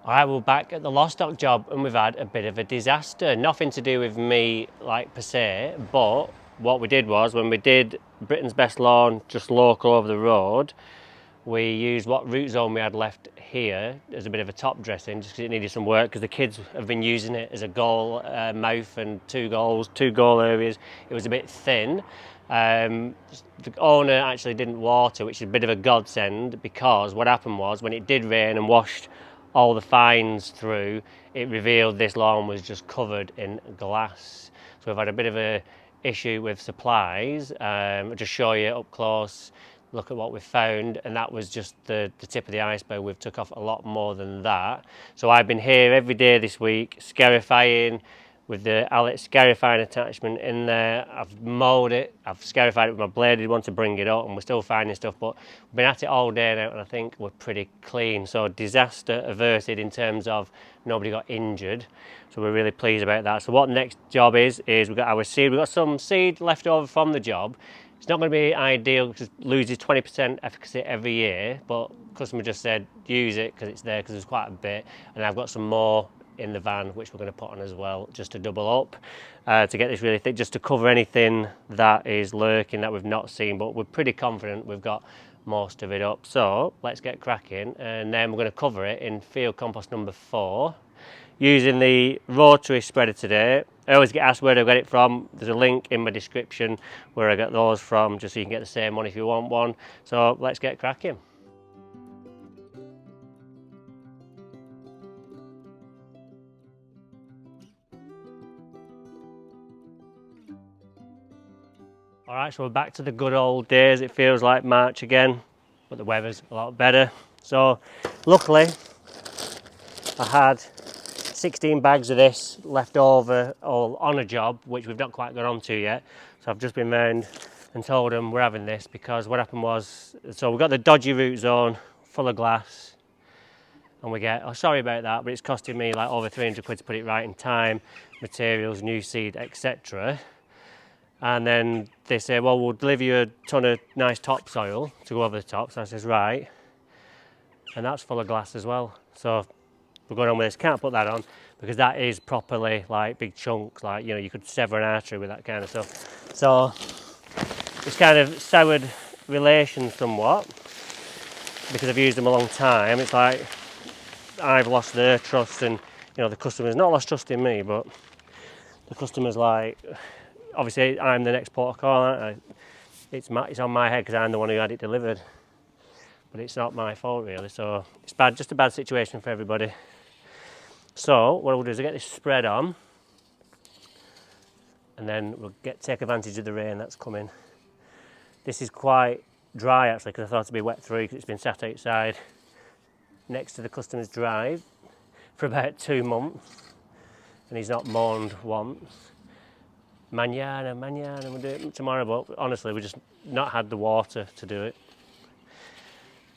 Alright, we're back at the Lostock job and we've had a bit of a disaster. Nothing to do with me, like, per se, but what we did was, when we did Britain's Best Lawn, just local over the road, we used what root zone we had left here as a bit of a top dressing, just because it needed some work, because the kids have been using it as a goal mouth and two goal areas. It was a bit thin. The owner actually didn't water, which is a bit of a godsend, because what happened was, when it did rain and washed all the fines through, it revealed this lawn was just covered in glass. So we've had a bit of a issue with supplies. I'll just show you up close, look at what we've found, and that was just the tip of the iceberg. We've took off a lot more than that. So I've been here every day this week, scarifying with the Alex scarifying attachment in there. I've mowed it, I've scarified it with my blade. I did want to bring it up, and we're still finding stuff, but we've been at it all day now, and I think we're pretty clean. So disaster averted in terms of nobody got injured. So we're really pleased about that. So what the next job is we've got our seed. We've got some seed left over from the job. It's not going to be ideal because it loses 20% efficacy every year, but customer just said use it because it's there, because there's quite a bit, and I've got some more in the van which we're going to put on as well, just to double up, to get this really thick, just to cover anything that is lurking that we've not seen. But we're pretty confident we've got most of it up. So let's get cracking, and then we're going to cover it in field compost number 4 using the Rotary spreader today. I always get asked where I get it from. There's a link in my description where I get those from, just so you can get the same one if you want one. So let's get cracking. Alright, so we're back to the good old days. It feels like March again, but the weather's a lot better. So luckily I had 16 bags of this left over all on a job, which we've not quite got onto yet. So I've just been round and told them we're having this, because what happened was, so we've got the dodgy root zone full of glass, and we get, oh sorry about that, but it's costing me like over 300 quid to put it right in time, materials, new seed, etc. And then they say, well, we'll deliver you a ton of nice topsoil to go over the top. So I says, right, and that's full of glass as well. So we're going on with this, can't put that on, because that is properly like big chunks, like, you know, you could sever an artery with that kind of stuff. So it's kind of soured relations somewhat, because I've used them a long time. It's like I've lost their trust, and you know, the customer's not lost trust in me, but the customer's like, obviously I'm the next port of call, aren't I? It's on my head because I'm the one who had it delivered, but it's not my fault really. So it's bad, just a bad situation for everybody. So what we'll do is I'll get this spread on, and then we'll take advantage of the rain that's coming. This is quite dry actually, because I thought it'd be wet through, because it's been sat outside next to the customer's drive for about 2 months, and he's not mourned once. Mañana, we'll do it tomorrow, but honestly we just not had the water to do it.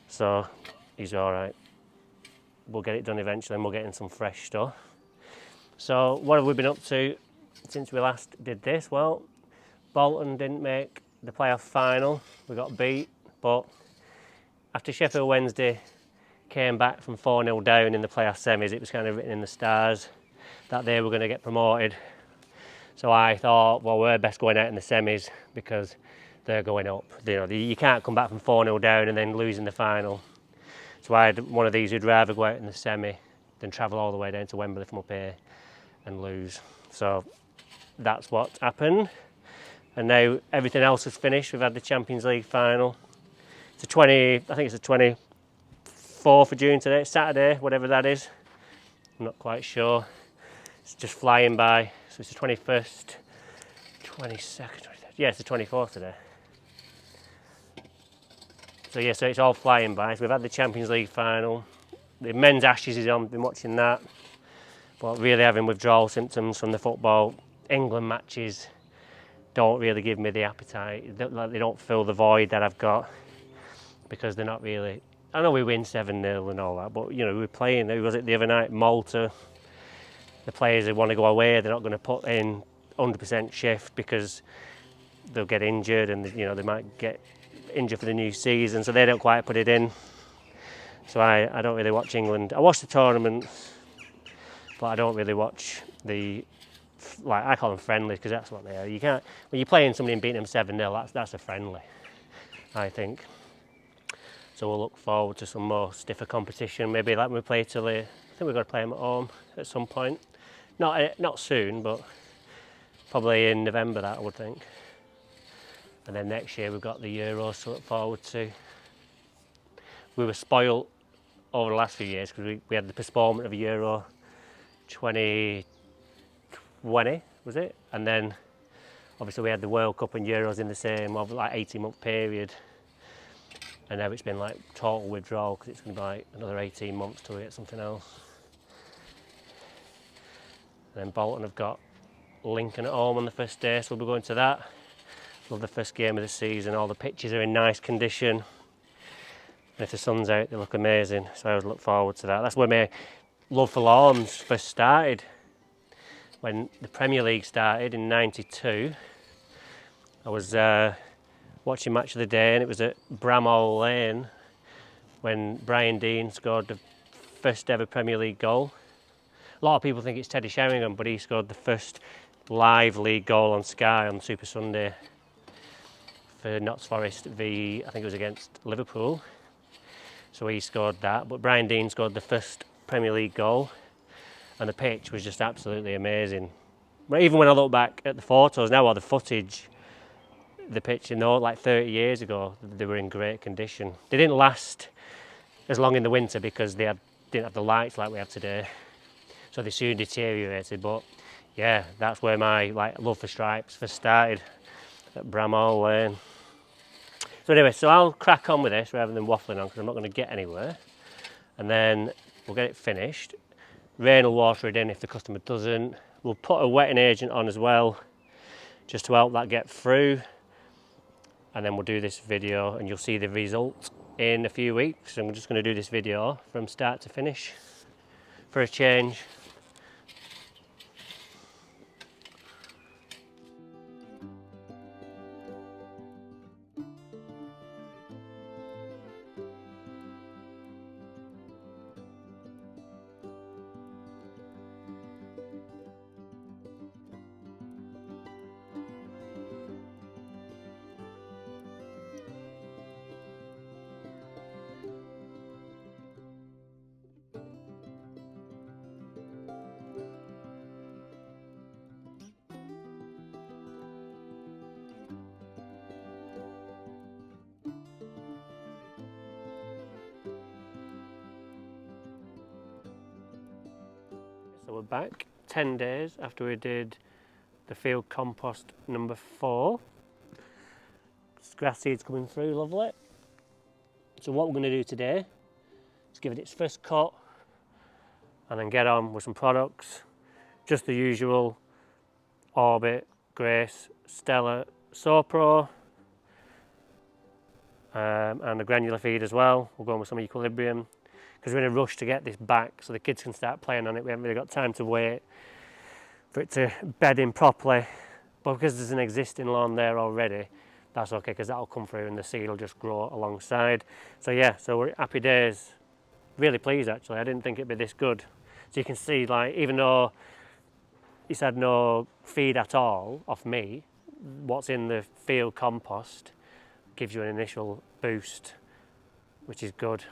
So he's all right. We'll get it done eventually, and we'll get in some fresh stuff. So what have we been up to since we last did this? Well, Bolton didn't make the playoff final. We got beat, but after Sheffield Wednesday came back from 4-0 down in the playoff semis, it was kind of written in the stars that they were going to get promoted. So I thought, well, we're best going out in the semis, because they're going up. You know, you can't come back from 4-0 down and then lose in the final. So I had one of these who'd rather go out in the semi than travel all the way down to Wembley from up here and lose. So that's what happened. And now everything else is finished. We've had the Champions League final. It's I think it's the 24th of June today, Saturday, whatever that is. I'm not quite sure. It's just flying by. So it's the 21st, 22nd, 23rd. Yeah, it's the 24th today. So yeah, so it's all flying by. So we've had the Champions League final. The men's Ashes is on, been watching that. But really having withdrawal symptoms from the football. England matches don't really give me the appetite. They don't fill the void that I've got, because they're not really, I know we win 7-0 and all that, but you know, we were playing, who was it the other night, Malta. The players who want to go away, they're not going to put in 100% shift, because they'll get injured, and you know, they might get injured for the new season, so they don't quite put it in. So I don't really watch England. I watch the tournament, but I don't really watch the, like, I call them friendlies because that's what they are. You can't, when you're playing somebody and beating them 7-0, that's a friendly, I think. So we'll look forward to some more stiffer competition. Maybe like when we play Italy, I think we've got to play them at home at some point. Not soon, but probably in November, that I would think. And then next year we've got the Euros to look forward to. We were spoilt over the last few years because we had the postponement of Euro 2020, was it? And then obviously we had the World Cup and Euros in the same like 18-month period. And now it's been like total withdrawal because it's going to be like another 18 months till we get something else. And then Bolton have got Lincoln at home on the first day, so we'll be going to that. Love the first game of the season. All the pitches are in nice condition. And if the sun's out, they look amazing. So I always look forward to that. That's where my love for lawns first started. When the Premier League started in '92, I was watching Match of the Day, and it was at Bramall Lane when Brian Deane scored the first ever Premier League goal. A lot of people think it's Teddy Sheringham, but he scored the first live league goal on Sky on Super Sunday for Notts Forest v, I think it was against Liverpool. So he scored that, but Brian Deane scored the first Premier League goal, and the pitch was just absolutely amazing. But even when I look back at the photos now or the footage, the pitch, like 30 years ago, they were in great condition. They didn't last as long in the winter because didn't have the lights like we have today, so they soon deteriorated. But yeah, that's where my love for stripes first started, at Bramall Lane. So anyway, so I'll crack on with this rather than waffling on because I'm not going to get anywhere. And then we'll get it finished. Rain will water it in if the customer doesn't. We'll put a wetting agent on as well, just to help that get through. And then we'll do this video and you'll see the result in a few weeks. And we're just going to do this video from start to finish for a change. So we're back 10 days after we did the field compost number 4. Grass seeds coming through, lovely. So what we're going to do today is give it its first cut and then get on with some products. Just the usual Orbit, Grace, Stella, Sopro, and the granular feed as well. We'll go on with some Equilibrium because we're in a rush to get this back so the kids can start playing on it. We haven't really got time to wait for it to bed in properly, but because there's an existing lawn there already, that's okay because that'll come through and the seed will just grow alongside. So yeah, so we're happy days. Really pleased actually. I didn't think it'd be this good. So you can see, like, even though it's had no feed at all off me, what's in the field compost gives you an initial boost, which is good.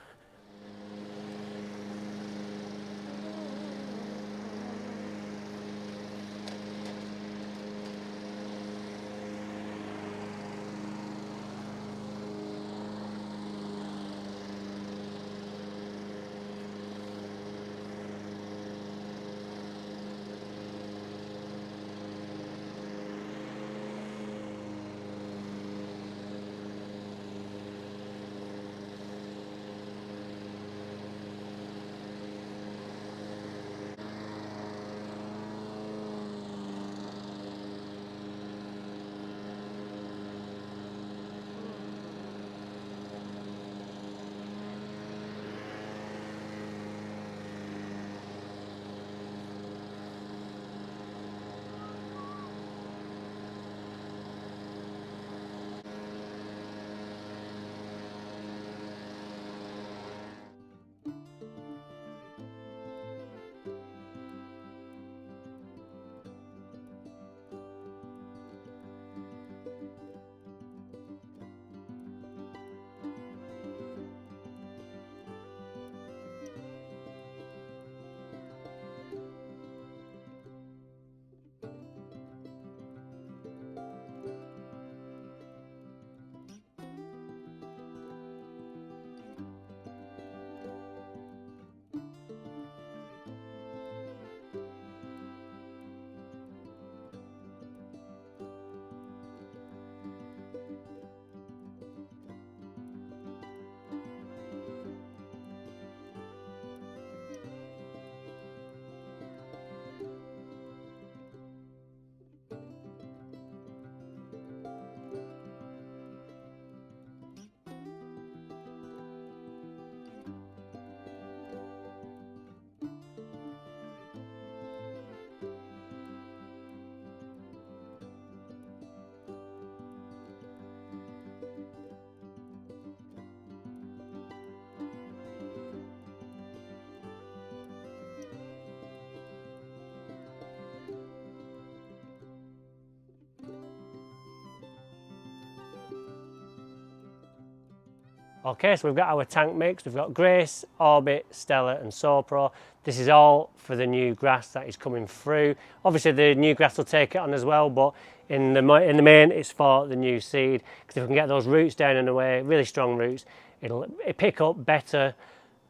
Okay, so we've got our tank mix. We've got Grace, Orbit, Stella and Sopro. This is all for the new grass that is coming through. Obviously the new grass will take it on as well, but in the main it's for the new seed, because if we can get those roots down and away, really strong roots, it'll pick up better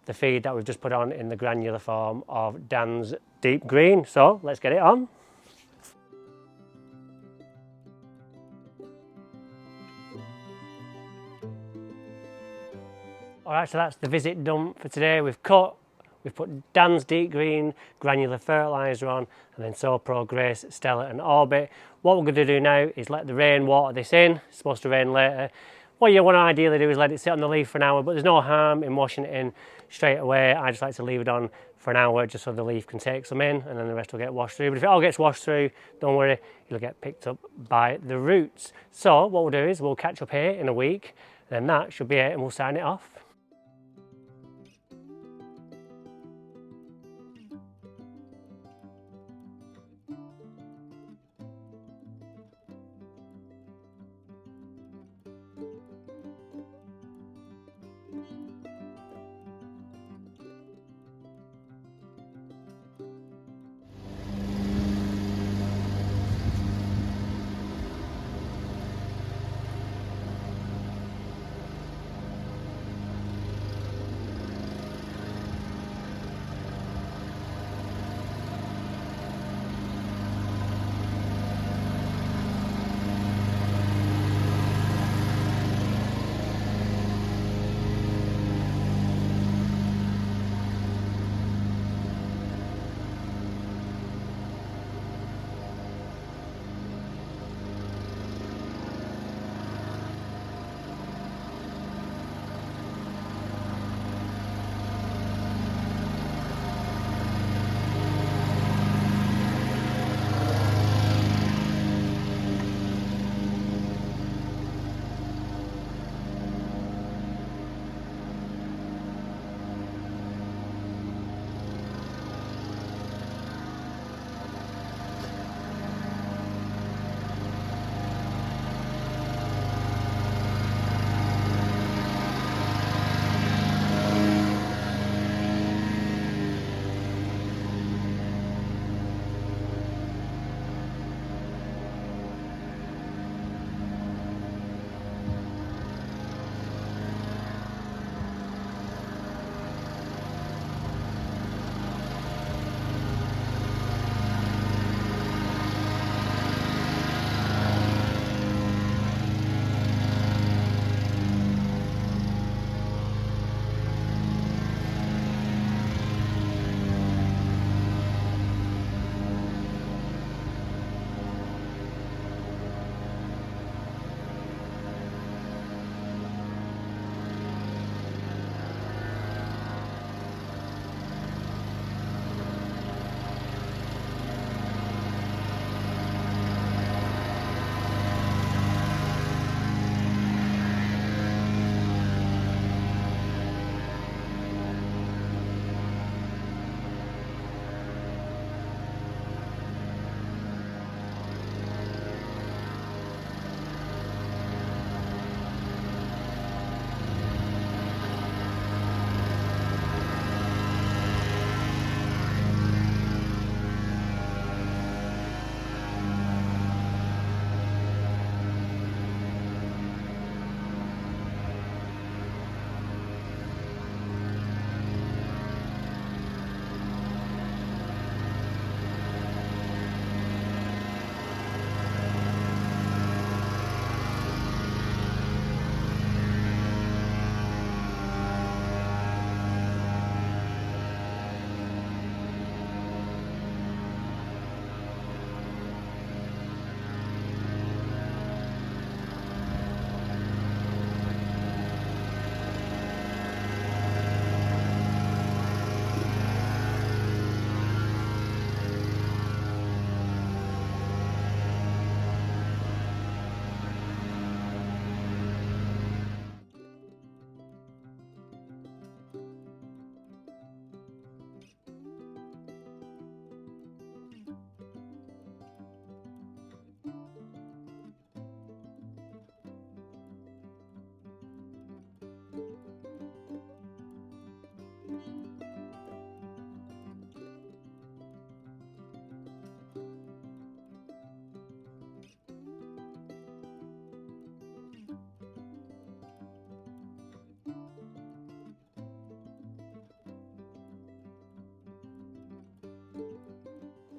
the feed that we've just put on in the granular form of Dan's Deep Green. So let's get it on. Alright, so that's the visit done for today. We've put Dan's Deep Green granular fertiliser on, and then Sopro, Grace, Stella and Orbit. What we're going to do now is let the rain water this in. It's supposed to rain later. What you want to ideally do is let it sit on the leaf for an hour, but there's no harm in washing it in straight away. I just like to leave it on for an hour just so the leaf can take some in, and then the rest will get washed through. But if it all gets washed through, don't worry, it'll get picked up by the roots. So what we'll do is we'll catch up here in a week, and then that should be it, and we'll sign it off.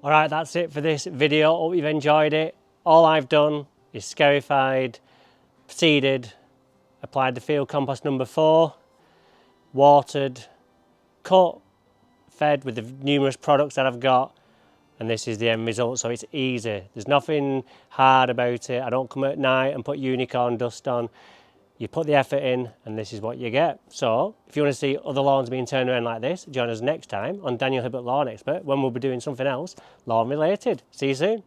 All right, that's it for this video. Hope you've enjoyed it. All I've done is scarified, seeded, applied the field compost number 4, watered, cut, fed with the numerous products that I've got, and this is the end result. So it's easy. There's nothing hard about it. I don't come at night and put unicorn dust on. You put the effort in and this is what you get. So if you want to see other lawns being turned around like this, join us next time on Daniel Hibbert Lawn Expert when we'll be doing something else lawn related. See you soon.